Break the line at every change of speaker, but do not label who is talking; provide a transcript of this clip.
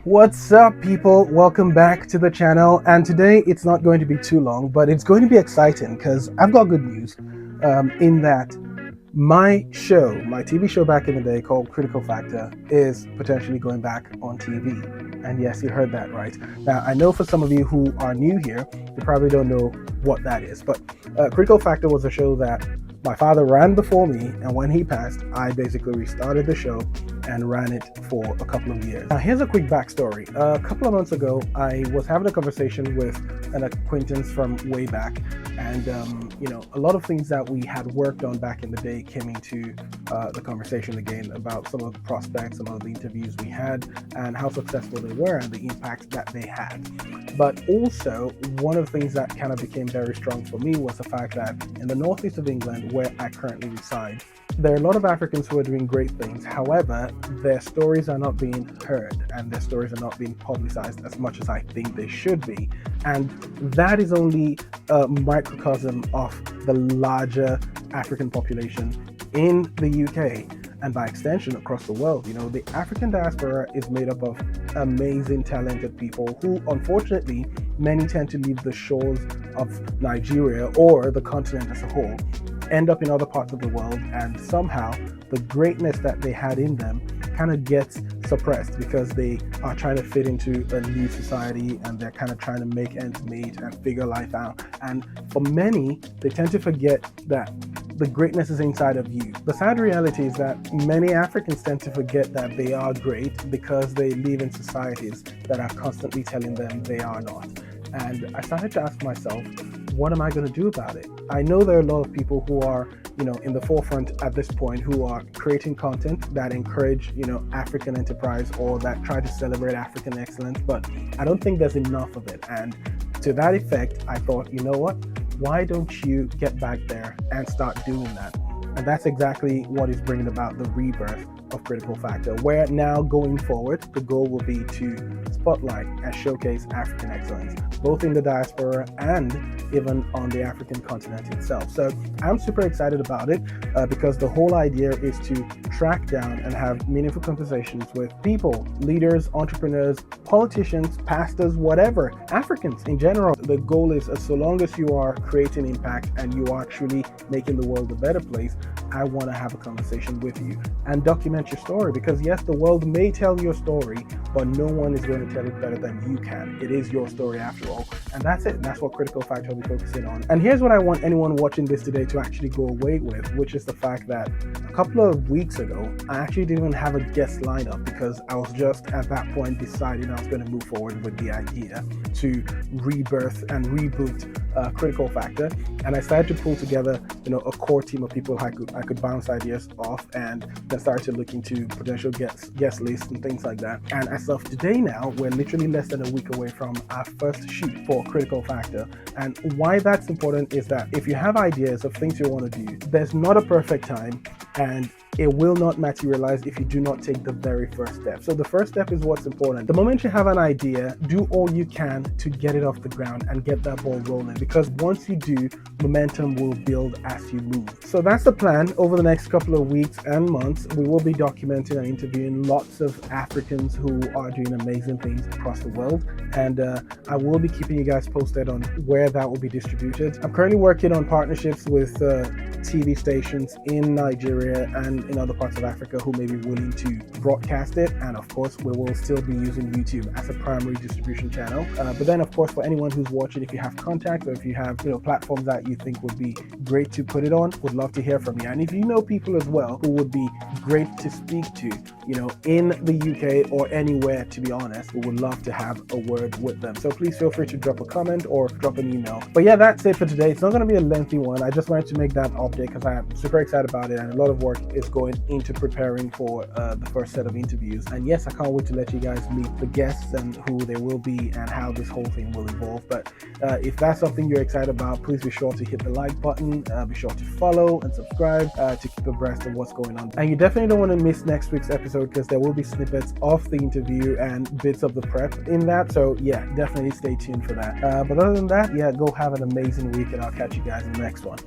What's up, people? Welcome back to the channel. And today it's not going to be too long, but it's going to be exciting because I've got good news. In that my TV show back in the day called Critical Factor is potentially going back on TV. And yes, you heard that right. Now, I know for some of you who are new here, you probably don't know what that is, but Critical Factor was a show that my father ran before me, and when he passed, I basically restarted the show and ran it for a couple of years. Now, here's a quick backstory. A couple of months ago, I was having a conversation with an acquaintance from way back, and a lot of things that we had worked on back in the day came into the conversation again about some of the prospects, some of the interviews we had, and how successful they were and the impact that they had. But also, one of the things that kind of became very strong for me was the fact that in the northeast of England, where I currently reside, there are a lot of Africans who are doing great things. However, their stories are not being heard and their stories are not being publicized as much as I think they should be. And that is only a microcosm of the larger African population in the UK and by extension across the world. The African diaspora is made up of amazing, talented people who, unfortunately, many tend to leave the shores of Nigeria or the continent as a whole, end up in other parts of the world, and somehow the greatness that they had in them kind of gets suppressed because they are trying to fit into a new society and they're kind of trying to make ends meet and figure life out. And for many, they tend to forget that the greatness is inside of you. The sad reality is that many Africans tend to forget that they are great because they live in societies that are constantly telling them they are not. And I started to ask myself, what am I going to do about it? I know there are a lot of people who are, in the forefront at this point who are creating content that encourage, African enterprise or that try to celebrate African excellence, but I don't think there's enough of it. And to that effect, I thought, you know what? Why don't you get back there and start doing that? And that's exactly what is bringing about the rebirth of Critical Factor, where now going forward, the goal will be to spotlight and showcase African excellence, both in the diaspora and even on the African continent itself. So I'm super excited about it because the whole idea is to track down and have meaningful conversations with people, leaders, entrepreneurs, politicians, pastors, whatever, Africans in general. The goal is so long as you are creating impact and you are truly making the world a better place, I want to have a conversation with you and document your story, because yes, the world may tell your story, but no one is going to tell it better than you can. It is your story after all, and that's it. That's what Critical Factor will be focusing on. And here's what I want anyone watching this today to actually go away with, which is the fact that a couple of weeks ago, I actually didn't even have a guest lineup because I was just at that point deciding I was going to move forward with the idea to rebirth and reboot Critical Factor, and I started to pull together, a core team of people I could bounce ideas off, and then started to look into potential guest lists and things like that. And as of today now, we're literally less than a week away from our first shoot for Critical Factor. And why that's important is that if you have ideas of things you want to do, there's not a perfect time, and it will not materialize if you do not take the very first step. So the first step is what's important. The moment you have an idea, do all you can to get it off the ground and get that ball rolling, because once you do, momentum will build as you move. So that's the plan. Over the next couple of weeks and months, we will be documenting and interviewing lots of Africans who are doing amazing things across the world, and I will be keeping you guys posted on where that will be distributed. I'm currently working on partnerships with TV stations in Nigeria and in other parts of Africa who may be willing to broadcast it, and of course we will still be using YouTube as a primary distribution channel, but then of course for anyone who's watching, if you have contacts or if you have platforms that you think would be great to put it on, would love to hear from you. And if you know people as well who would be great to speak to, in the UK or anywhere, to be honest, we would love to have a word with them. So please feel free to drop a comment or drop an email. But yeah, that's it for today. It's not going to be a lengthy one. I just wanted to make that update because I am super excited about it, and a lot of work is going into preparing for the first set of interviews. And yes, I can't wait to let you guys meet the guests and who they will be and how this whole thing will evolve. But if that's something you're excited about, please be sure to hit the like button, be sure to follow and subscribe to keep abreast of what's going on. And you definitely don't want to miss next week's episode because there will be snippets of the interview and bits of the prep in that. So yeah, definitely stay tuned for that. But other than that, yeah, go have an amazing week, and I'll catch you guys in the next one.